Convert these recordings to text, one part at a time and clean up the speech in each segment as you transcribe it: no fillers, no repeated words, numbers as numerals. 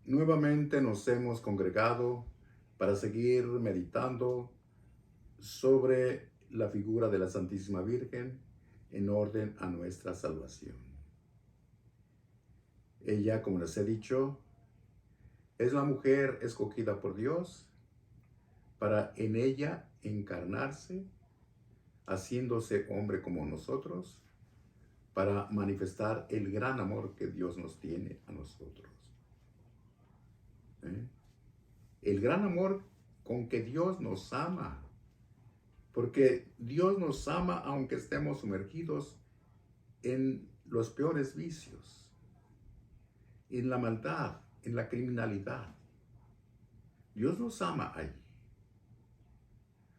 Nuevamente nos hemos congregado para seguir meditando sobre la figura de la Santísima Virgen en orden a nuestra salvación. Ella, como les he dicho, es la mujer escogida por Dios para en ella encarnarse, haciéndose hombre como nosotros, para manifestar el gran amor que Dios nos tiene a nosotros. El gran amor con que Dios nos ama, porque Dios nos ama aunque estemos sumergidos en los peores vicios, en la maldad, en la criminalidad. Dios nos ama ahí.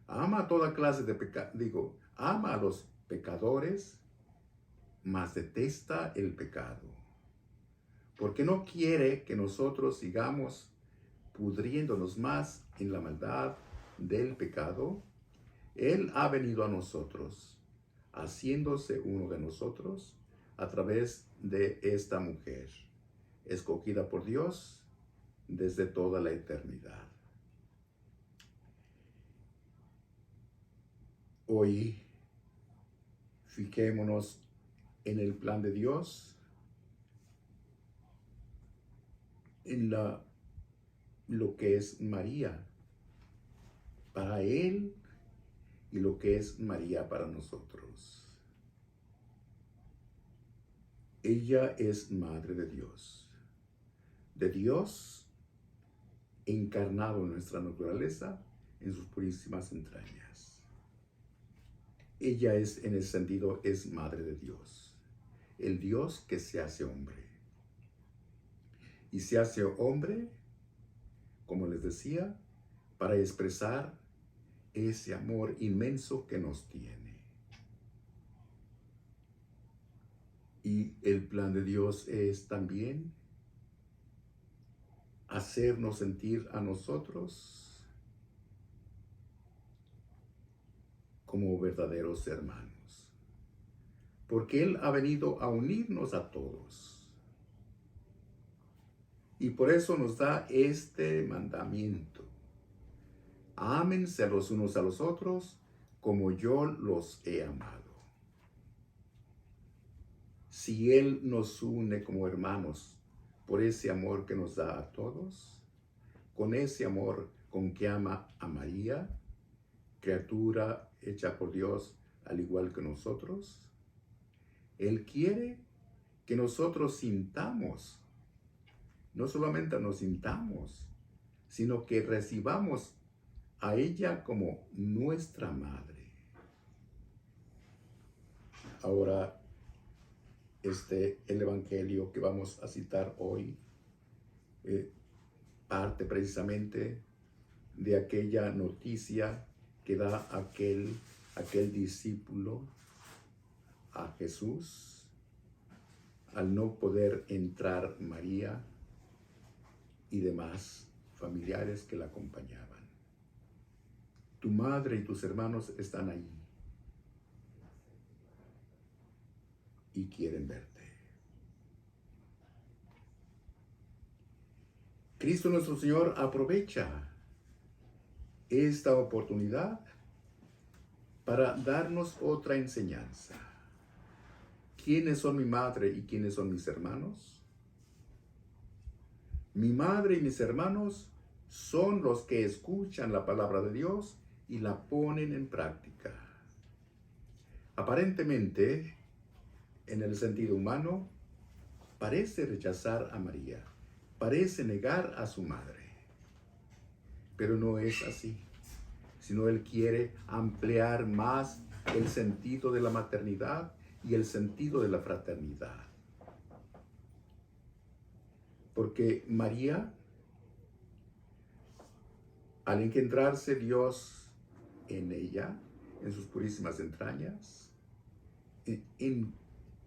Ama a toda clase de pecado, ama a los pecadores, mas detesta el pecado, porque no quiere que nosotros sigamos pudriéndonos más en la maldad del pecado. Él ha venido a nosotros, haciéndose uno de nosotros a través de esta mujer, escogida por Dios desde toda la eternidad. Hoy, fijémonos en el plan de Dios, en lo que es María para Él y lo que es María para nosotros. Ella es Madre de Dios encarnado en nuestra naturaleza, en sus purísimas entrañas. Ella es, en ese sentido, es Madre de Dios, el Dios que se hace hombre. Y se hace hombre, como les decía, para expresar ese amor inmenso que nos tiene. Y el plan de Dios es también hacernos sentir a nosotros como verdaderos hermanos. Porque Él ha venido a unirnos a todos. Y por eso nos da este mandamiento. Ámense los unos a los otros como yo los he amado. Si Él nos une como hermanos por ese amor que nos da a todos, con ese amor con que ama a María, criatura hecha por Dios al igual que nosotros, Él quiere que nosotros sintamos, no solamente nos sintamos, sino que recibamos a ella como nuestra madre. Ahora, el evangelio que vamos a citar hoy parte precisamente de aquella noticia que da aquel discípulo a Jesús al no poder entrar María y demás familiares que la acompañaban. Tu madre y tus hermanos están ahí y quieren verte. Cristo nuestro Señor aprovecha esta oportunidad para darnos otra enseñanza. ¿Quiénes son mi madre y quiénes son mis hermanos? Mi madre y mis hermanos son los que escuchan la palabra de Dios y la ponen en práctica. Aparentemente, en el sentido humano, parece rechazar a María, parece negar a su madre. Pero no es así, sino Él quiere ampliar más el sentido de la maternidad y el sentido de la fraternidad. Porque María, al engendrarse Dios en ella, en sus purísimas entrañas,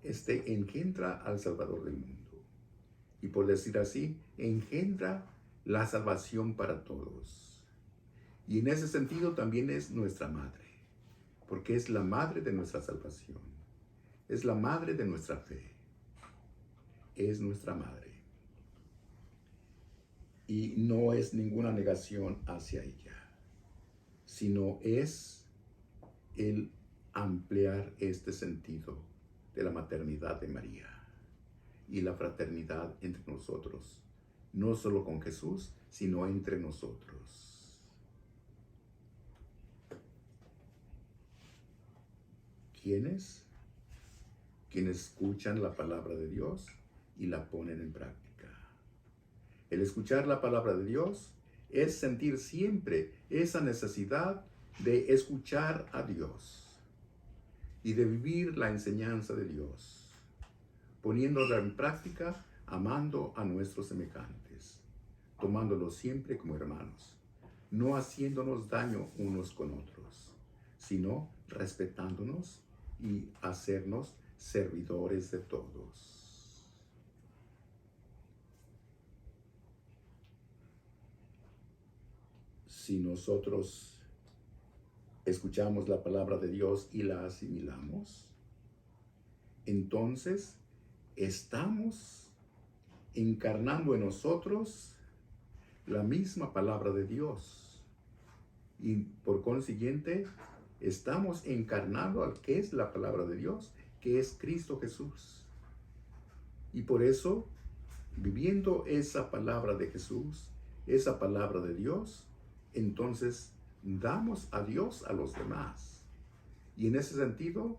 engendra al Salvador del mundo. Y por decir así, engendra la salvación para todos. Y en ese sentido también es nuestra madre, porque es la madre de nuestra salvación, es la madre de nuestra fe, es nuestra madre. Y no es ninguna negación hacia ella, sino es el ampliar este sentido de la maternidad de María y la fraternidad entre nosotros, no solo con Jesús, sino entre nosotros. ¿Quiénes? Quienes escuchan la palabra de Dios y la ponen en práctica. El escuchar la palabra de Dios es sentir siempre esa necesidad de escuchar a Dios y de vivir la enseñanza de Dios, poniéndola en práctica, amando a nuestros semejantes, tomándolos siempre como hermanos, no haciéndonos daño unos con otros, sino respetándonos y hacernos servidores de todos. Si nosotros escuchamos la palabra de Dios y la asimilamos, entonces estamos encarnando en nosotros la misma palabra de Dios. Y por consiguiente, estamos encarnando al que es la palabra de Dios, que es Cristo Jesús. Y por eso, viviendo esa palabra de Jesús, esa palabra de Dios, entonces damos a Dios a los demás. Y en ese sentido,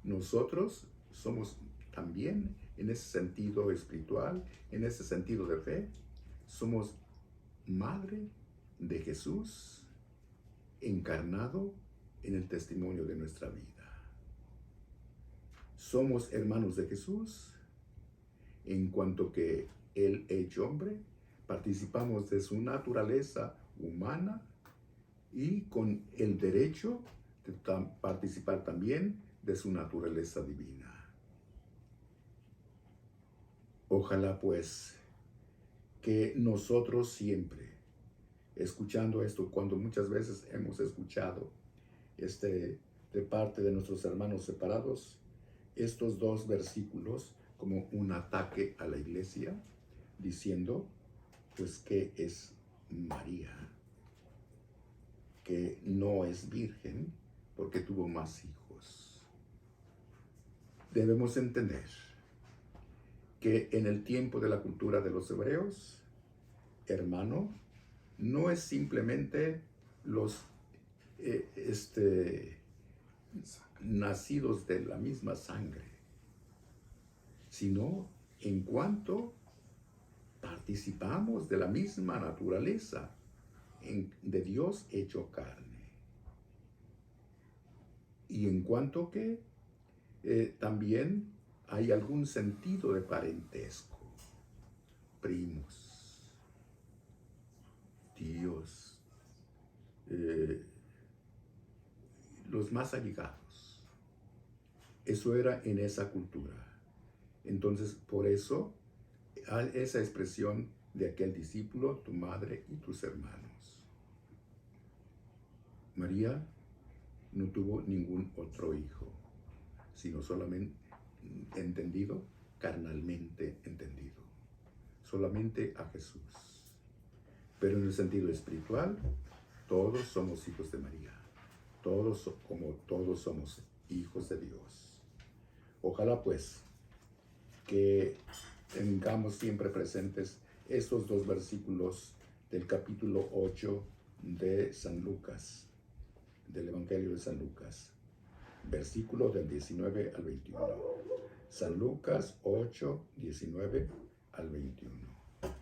nosotros somos también, en ese sentido espiritual, en ese sentido de fe, somos madre de Jesús encarnado en el testimonio de nuestra vida. Somos hermanos de Jesús en cuanto que Él hecho hombre, participamos de su naturaleza humana y con el derecho de participar también de su naturaleza divina. Ojalá pues que nosotros siempre, escuchando esto, cuando muchas veces hemos escuchado de parte de nuestros hermanos separados, estos dos versículos como un ataque a la iglesia, diciendo pues que es María, que no es virgen porque tuvo más hijos. Debemos entender que en el tiempo de la cultura de los hebreos, hermano, no es simplemente los nacidos de la misma sangre, sino en cuanto participamos de la misma naturaleza de Dios hecho carne. Y en cuanto que también hay algún sentido de parentesco, primos, tíos, los más allegados. Eso era en esa cultura. Entonces, por eso, esa expresión de aquel discípulo, tu madre y tus hermanos. María no tuvo ningún otro hijo, sino solamente entendido, carnalmente entendido, solamente a Jesús. Pero en el sentido espiritual, todos somos hijos de María, todos somos hijos de Dios. Ojalá pues que tengamos siempre presentes estos dos versículos del capítulo 8 de San Lucas, del Evangelio de San Lucas, versículo del 19 al 21. San Lucas 8, 19 al 21.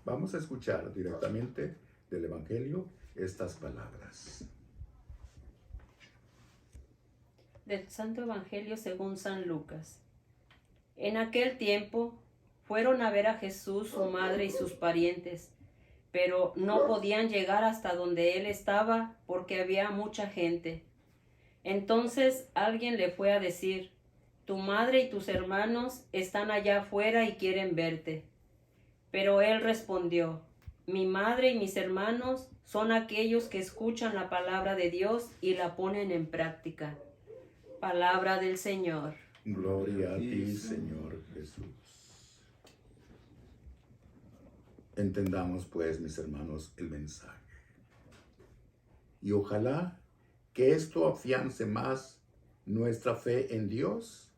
Vamos a escuchar directamente del Evangelio estas palabras. Del Santo Evangelio según San Lucas. En aquel tiempo fueron a ver a Jesús su madre y sus parientes, pero no podían llegar hasta donde él estaba porque había mucha gente. Entonces alguien le fue a decir: tu madre y tus hermanos están allá afuera y quieren verte. Pero él respondió: mi madre y mis hermanos son aquellos que escuchan la palabra de Dios y la ponen en práctica. Palabra del Señor. Gloria a ti, Señor Jesús. Entendamos pues, mis hermanos, el mensaje. Y ojalá que esto afiance más nuestra fe en Dios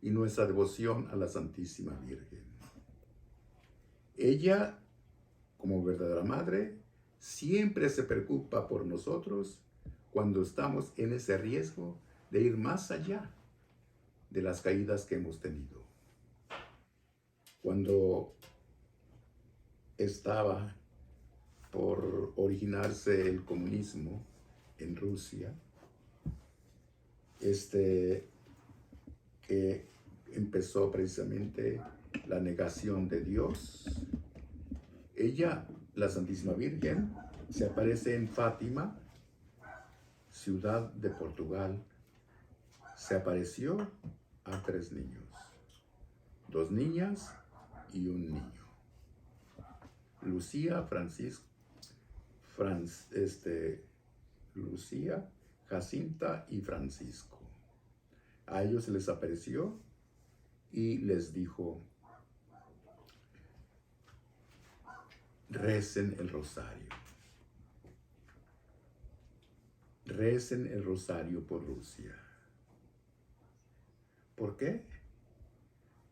y nuestra devoción a la Santísima Virgen. Ella, como verdadera madre, siempre se preocupa por nosotros cuando estamos en ese riesgo de ir más allá de las caídas que hemos tenido. Cuando estaba por originarse el comunismo en Rusia, que empezó precisamente la negación de Dios, ella, la Santísima Virgen, se aparece en Fátima, ciudad de Portugal. Se apareció a 3 niños, 2 niñas y un niño. Lucía, Lucía, Jacinta y Francisco. A ellos se les apareció y les dijo: recen el rosario. Recen el rosario por Rusia. ¿Por qué?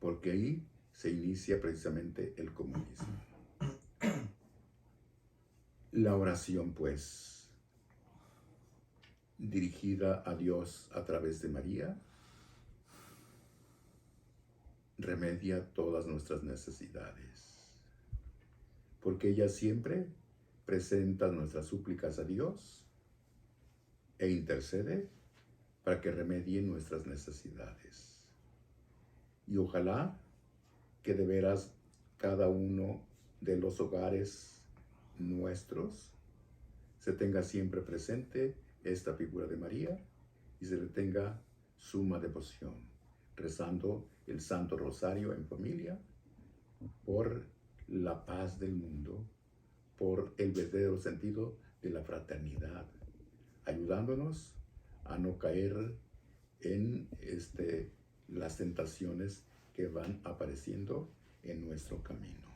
Porque ahí se inicia precisamente el comunismo. La oración, pues, dirigida a Dios a través de María, remedia todas nuestras necesidades, porque ella siempre presenta nuestras súplicas a Dios e intercede para que remedie nuestras necesidades. Y ojalá que de veras cada uno de los hogares nuestros se tenga siempre presente esta figura de María y se le tenga suma devoción, rezando el Santo Rosario en familia por la paz del mundo, por el verdadero sentido de la fraternidad, ayudándonos a no caer en las tentaciones que van apareciendo en nuestro camino.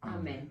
Amén.